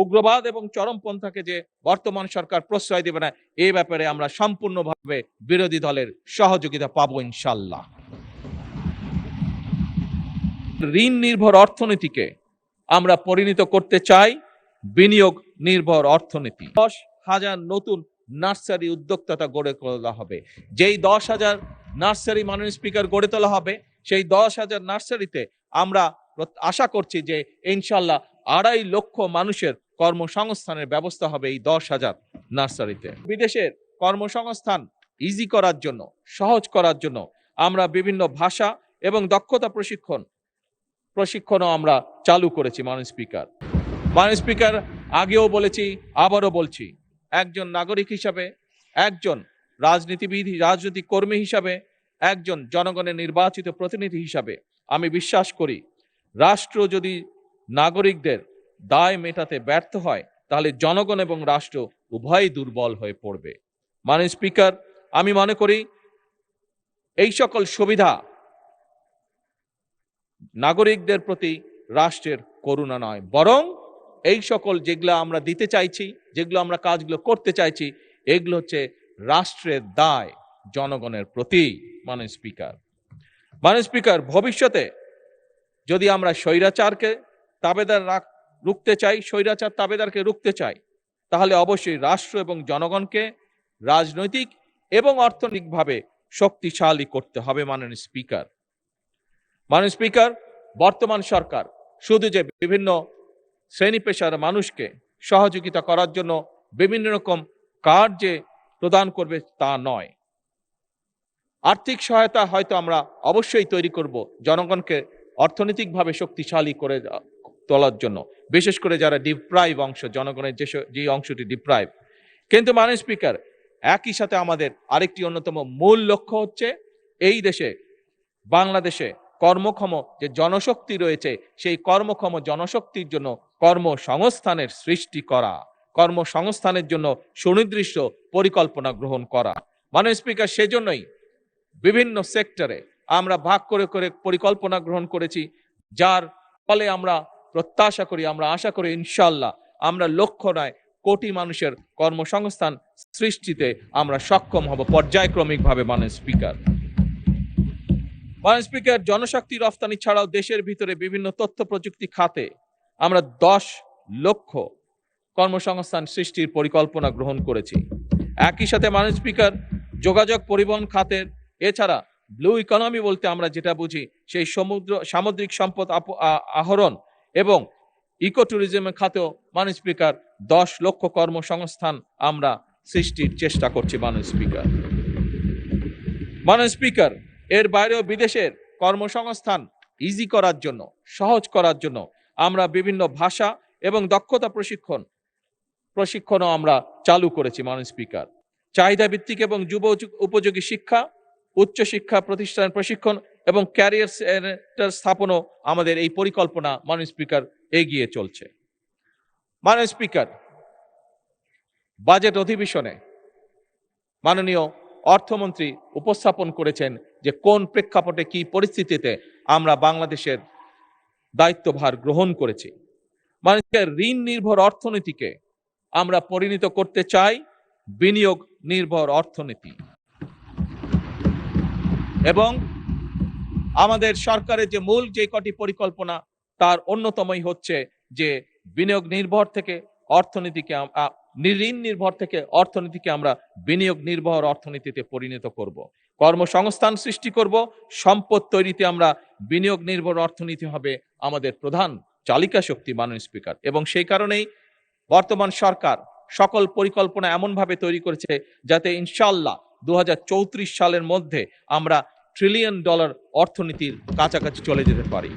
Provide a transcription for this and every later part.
উগ্রবাদ এবং চরমপন্থাকে যে বর্তমান সরকার প্রশ্রয় দেবে না, এই ব্যাপারে আমরা সম্পূর্ণভাবে বিরোধী দলের সহযোগিতা পাবো ইনশাল্লাহ। ঋণ নির্ভর অর্থনীতিকে আমরা পরিণত করতে চাই বিনিয়োগ নির্ভর অর্থনীতি। 10,000 নতুন নার্সারি উদ্যোক্তা গড়ে তোলা হবে। যেই 10,000 নার্সারি মাননীয় স্পিকার গড়ে তোলা হবে, সেই 10,000 নার্সারিতে আমরা আশা করছি যে ইনশাল্লাহ 2.5 লক্ষ মানুষের কর্মসংস্থানের ব্যবস্থা হবে এই 10,000 নার্সারিতে। বিদেশের কর্মসংস্থান ইজি করার জন্য, সহজ করার জন্য আমরা বিভিন্ন ভাষা এবং দক্ষতা প্রশিক্ষণও আমরা চালু করেছি মাননীয় স্পিকার। মাননীয় স্পিকার, আগেও বলেছি, আবারও বলছি, একজন নাগরিক হিসাবে, একজন রাজনৈতিক কর্মী হিসাবে, একজন জনগণের নির্বাচিত প্রতিনিধি হিসাবে আমি বিশ্বাস করি, রাষ্ট্র যদি নাগরিকদের দায় মেটাতে ব্যর্থ হয় তাহলে জনগণ এবং রাষ্ট্র উভয়ই দুর্বল হয়ে পড়বে। মাননীয় স্পিকার, আমি মনে করি এই সকল সুবিধা নাগরিকদের প্রতি রাষ্ট্রের করুণা নয়, বরং এই সকল যেগুলো আমরা দিতে চাইছি, যেগুলো আমরা কাজগুলো করতে চাইছি, এগুলো হচ্ছে রাষ্ট্রের দায় জনগণের প্রতি। মাননীয় স্পিকার, ভবিষ্যতে যদি আমরা স্বৈরাচারকে রুখতে চাই, স্বৈরাচার তাবেদারকে রুখতে চাই, তাহলে অবশ্যই রাষ্ট্র এবং জনগণকে রাজনৈতিক এবং অর্থনৈতিকভাবে শক্তিশালী করতে হবে। মাননীয় স্পিকার, বর্তমান সরকার শুধু যে বিভিন্ন শ্রেণী পেশার মানুষকে সহযোগিতা করার জন্য বিভিন্ন রকম কার্ড যে প্রদান করবে তা নয়, আর্থিক সহায়তা হয়তো আমরা অবশ্যই তৈরি করব জনগণকে অর্থনৈতিকভাবে শক্তিশালী করে তোলার জন্য, বিশেষ করে যারা ডিপ্রাইভ অংশ, জনগণের যে অংশটি ডিপ্রাইভ। কিন্তু মাননীয় স্পিকার, একই সাথে আমাদের আরেকটি অন্যতম মূল লক্ষ্য হচ্ছে এই দেশে, বাংলাদেশে কর্মক্ষম যে জনশক্তি রয়েছে, সেই কর্মক্ষম জনশক্তির জন্য কর্মসংস্থানের সৃষ্টি করা, কর্মসংস্থানের জন্য সুনির্দিষ্ট পরিকল্পনা গ্রহণ করা। মাননীয় স্পিকার, সেজন্যই বিভিন্ন সেক্টরে আমরা ভাগ করে পরিকল্পনা গ্রহণ করেছি, যার ফলে আমরা প্রত্যাশা করি, আমরা আশা করি ইনশাল্লাহ আমরা লক্ষ্য নয় কোটি মানুষের কর্মসংস্থান সৃষ্টিতে আমরা সক্ষম হব পর্যায়ক্রমিকভাবে। মাননীয় স্পিকার, জনশক্তি রফতানি ছাড়াও দেশের ভিতরে বিভিন্ন তথ্য প্রযুক্তি খাতে আমরা 10 লক্ষ কর্মসংস্থান সৃষ্টির পরিকল্পনা গ্রহণ করেছি। একই সাথে মাননীয় স্পিকার, যোগাযোগ পরিবহন খাতের, এছাড়া ব্লু ইকোনমি বলতে আমরা যেটা বুঝি সেই সামুদ্রিক সম্পদ আহরণ এবং ইকো ট্যুরিজমের খাতেও মাননীয় স্পিকার 10 লক্ষ কর্মসংস্থান আমরা সৃষ্টির চেষ্টা করছি। মাননীয় স্পিকার, এর বাইরেও বিদেশের কর্মসংস্থান ইজি করার জন্য, সহজ করার জন্য আমরা বিভিন্ন ভাষা এবং দক্ষতা প্রশিক্ষণও আমরা চালু করেছি। মাননীয় স্পিকার, চাহিদা ভিত্তিক এবং যুব উপযোগী শিক্ষা, উচ্চশিক্ষা প্রতিষ্ঠান প্রশিক্ষণ এবং ক্যারিয়ার সেন্টার স্থাপনও আমাদের এই পরিকল্পনা মাননীয় স্পিকার এগিয়ে চলছে। মাননীয় স্পিকার, বাজেট অধিবেশনে মাননীয় অর্থমন্ত্রী উপস্থাপন করেছেন যে কোন প্রেক্ষাপটে, কি পরিস্থিতিতে আমরা বাংলাদেশের দায়িত্বভার গ্রহণ করেছি। মাননীয় ঋণ নির্ভর অর্থনীতিকে আমরা পরিণত করতে চাই বিনিয়োগ নির্ভর অর্থনীতি, এবং আমাদের সরকারের যে মূল যে কটি পরিকল্পনা তার অন্যতমই হচ্ছে যে বিনিয়োগ নির্ভর থেকে অর্থনীতিকে, ঋণ নির্ভর থেকে অর্থনীতিকে আমরা বিনিয়োগ নির্ভর অর্থনীতিতে পরিণত করব, কর্মসংস্থান সৃষ্টি করব, সম্পদ তৈরিতে আমরা বিনিয়োগ নির্ভর অর্থনীতি হবে আমাদের প্রধান চালিকা শক্তি। মাননীয় স্পিকার, এবং সেই কারণেই বর্তমান সরকার সকল পরিকল্পনা এমনভাবে তৈরি করেছে যাতে ইনশাল্লাহ 2034 সালের মধ্যে আমরা $1 ট্রিলিয়ন অর্থনীতির কাছাকাছি চলে যেতে পারি।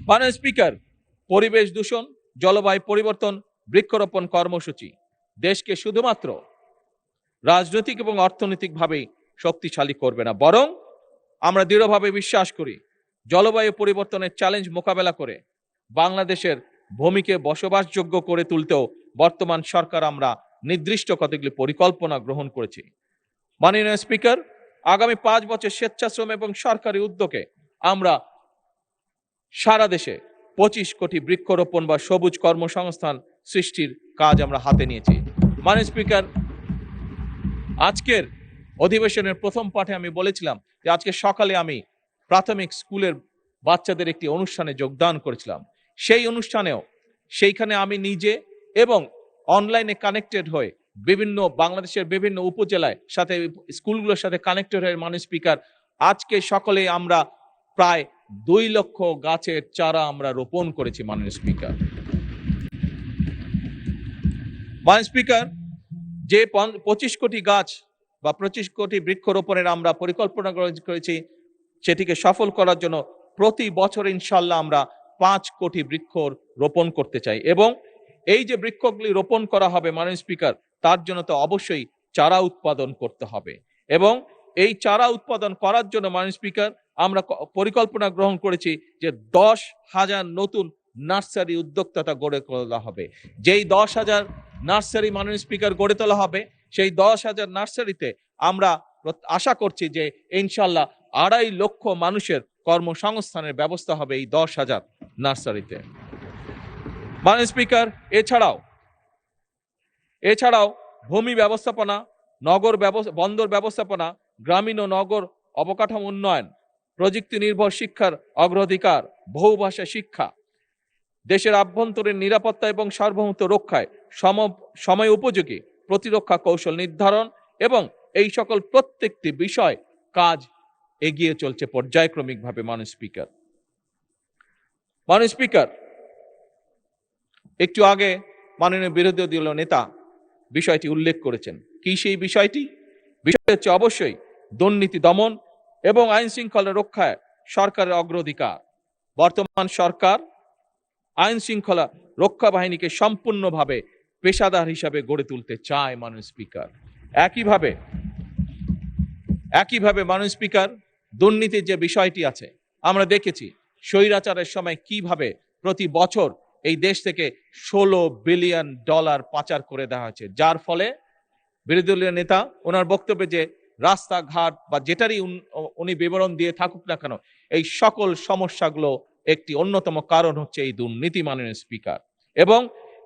মাননীয় স্পিকার, পরিবেশ দূষণ, জলবায়ু পরিবর্তন, বৃক্ষরোপণ কর্মসূচি দেশকে শুধুমাত্র রাজনৈতিক এবং অর্থনৈতিকভাবেই শক্তিশালী করবে না, বরং আমরা দৃঢ়ভাবে বিশ্বাস করি জলবায়ু পরিবর্তনের চ্যালেঞ্জ মোকাবেলা করে বাংলাদেশের ভূমিকে বসবাসযোগ্য করে তুলতেও বর্তমান সরকার আমরা নির্দিষ্ট কতগুলি পরিকল্পনা গ্রহণ করেছি। মাননীয় স্পিকার, আগামী 5 বছর স্বেচ্ছাশ্রম এবং সরকারি উদ্যোগে আমরা সারা দেশে 25 কোটি বৃক্ষরোপণ বা সবুজ কর্মসংস্থান সৃষ্টির কাজ আমরা হাতে নিয়েছি। মাননীয় স্পিকার, আজকের অধিবেশনের প্রথম পাঠে আমি বলেছিলাম যে আজকে সকালে আমি প্রাথমিক স্কুলের বাচ্চাদের একটি অনুষ্ঠানে যোগদান করেছিলাম। সেই অনুষ্ঠানেও সেইখানে আমি নিজে এবং অনলাইনে কানেক্টেড হয়ে বাংলাদেশের বিভিন্ন উপজেলায় সাথে স্কুলগুলোর সাথে কানেক্টেড হয়ে মাননীয় স্পিকার আজকে সকলে আমরা প্রায় 2 লক্ষ গাছের চারা আমরা রোপণ করেছি। মাননীয় স্পিকার, যে 25 কোটি গাছ বা 25 কোটি বৃক্ষরোপণের আমরা পরিকল্পনা করেছি, সেটিকে সফল করার জন্য প্রতি বছর ইনশাল্লাহ আমরা 5 কোটি বৃক্ষ রোপণ করতে চাই। এবং এই যে বৃক্ষগুলি রোপণ করা হবে মাননীয় স্পিকার, তার জন্য তো অবশ্যই চারা উৎপাদন করতে হবে। এবং এই চারা উৎপাদন করার জন্য মাননীয় স্পিকার আমরা পরিকল্পনা গ্রহণ করেছি যে 10,000 নতুন নার্সারি উদ্যোক্তা গড়ে তোলা হবে। যেই 10,000 নার্সারি মাননীয় স্পিকার গড়ে তোলা হবে, সেই 10,000 নার্সারিতে আমরা আশা করছি যে ইনশাল্লাহ 2.5 লক্ষ মানুষের কর্মসংস্থানের ব্যবস্থা হবে এই 10,000 নার্সারিতে। মাননীয় স্পিকার, এছাড়াও ভূমি ব্যবস্থাপনা, বন্দর ব্যবস্থাপনা, গ্রামীণ ও নগর অবকাঠামো উন্নয়ন, প্রযুক্তি নির্ভর শিক্ষার অগ্রাধিকার, বহুভাষা শিক্ষা, দেশের আভ্যন্তরীণ নিরাপত্তা এবং সার্বভৌমত্ব রক্ষায় সময় উপযোগী প্রতিরক্ষা কৌশল নির্ধারণ এবং এই সকল প্রত্যেকটি বিষয় কাজ এগিয়ে চলছে পর্যায়ক্রমিকভাবে। মাননীয় স্পিকার, একটু আগে মাননীয় বিরোধী দলীয় নেতা বিষয়টি উল্লেখ করেছেন। কি সেই বিষয়টি? বিষয় হচ্ছে অবশ্যই দুর্নীতি দমন এবং আইন শৃঙ্খলা রক্ষায় সরকারের অগ্রাধিকার। বর্তমান সরকার আইন শৃঙ্খলা রক্ষা বাহিনীকে সম্পূর্ণভাবে পেশাদার হিসাবে গড়ে তুলতে চায়। মাননীয় স্পিকার, একইভাবে মাননীয় স্পিকার, দুর্নীতির যে বিষয়টি আছে, আমরা দেখেছি স্বৈরাচারের সময় কিভাবে প্রতি বছর এই দেশ থেকে $16 বিলিয়ন পাচার করে দেওয়া হয়েছে, যার ফলে বিরোধী দলীয় নেতা ওনার বক্তব্যে যে রাস্তাঘাট বা যেটারই উনি বিবরণ দিয়ে থাকুক না কেন, এই সকল সমস্যাগুলো একটি অন্যতম কারণ হচ্ছে এই দুর্নীতি। মাননীয় স্পিকার, এবং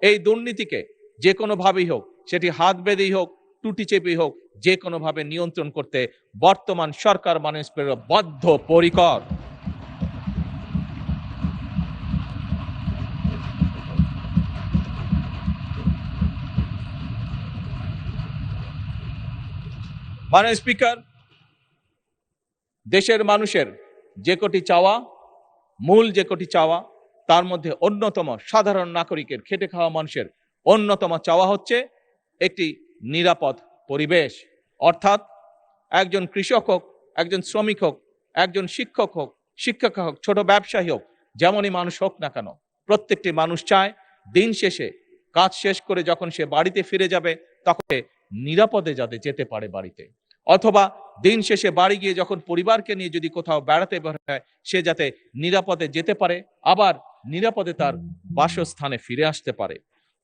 এই দুর্নীতিকে যে কোনোভাবেই হোক, সেটি হাত বেঁধেই হোক, টুটি চেপেই হোক, যে কোনোভাবে নিয়ন্ত্রণ করতে বর্তমান সরকার মাননীয় স্পিকার বদ্ধপরিকর। মাননীয় স্পিকার, দেশের মানুষের যে কটি চাওয়া, তার মধ্যে অন্যতম সাধারণ নাগরিকের, খেটে খাওয়া মানুষের অন্যতম চাওয়া হচ্ছে একটি নিরাপদ পরিবেশ। অর্থাৎ একজন কৃষক হোক, একজন শ্রমিক হোক, একজন শিক্ষক হোক, শিক্ষিকা হোক, ছোট ব্যবসায়ী হোক, যেমনই মানুষ হোক না কেন, প্রত্যেকটি মানুষ চায় দিন শেষে কাজ শেষ করে যখন সে বাড়িতে ফিরে যাবে তখন নিরাপদে যাতে যেতে পারে বাড়িতে, অথবা দিন শেষে বাড়ি গিয়ে যখন পরিবারকে নিয়ে যদি কোথাও বেড়াতে বের হয়, সে যাতে নিরাপদে যেতে পারে, আবার নিরাপদে তার বাসস্থানে ফিরে আসতে পারে।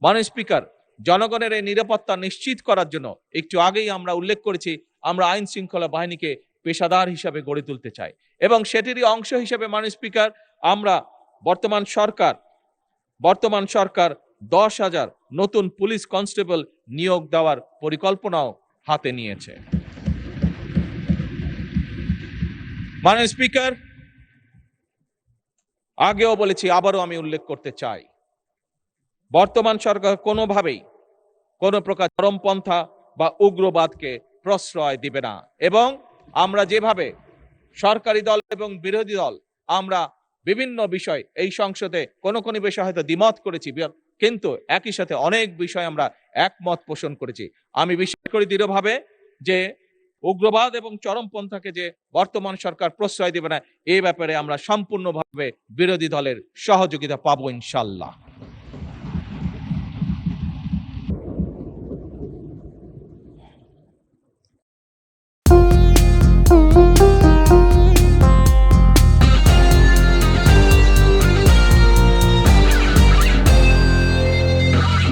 মাননীয় স্পিকার, জনগণের এই নিরাপত্তা নিশ্চিত করার জন্য একটু আগেই আমরা উল্লেখ করেছি, আমরা আইন শৃঙ্খলা বাহিনীকে পেশাদার হিসাবে গড়ে তুলতে চাই এবং সেটিরই অংশ হিসেবে মাননীয় স্পিকার আমরা বর্তমান সরকার 10,000 নতুন পুলিশ কনস্টেবল নিয়োগ দেওয়ার পরিকল্পনাও হাতে নিয়েছে। মাননীয় স্পিকার, আগেও বলেছি, আবারও আমি উল্লেখ করতে চাই, বর্তমান সরকার কোনোভাবেই কোনো প্রকার চরমপন্থা বা উগ্রবাদকে প্রশ্রয় দিবে না। এবং আমরা যেভাবে সরকারি দল এবং বিরোধী দল আমরা বিভিন্ন বিষয় এই সংসদে কোনো বিষয় হয়তো দ্বিমত করেছি, কিন্তু একই সাথে অনেক বিষয় আমরা একমত পোষণ করেছি। আমি বিশ্বাস করি দৃঢ়ভাবে যে উগ্রবাদ এবং চরমপন্থাকে যে বর্তমান সরকার প্রশ্রয় দেবে না, এই ব্যাপারে আমরা সম্পূর্ণভাবে বিরোধী দলের সহযোগিতা পাবো ইনশাল্লাহ।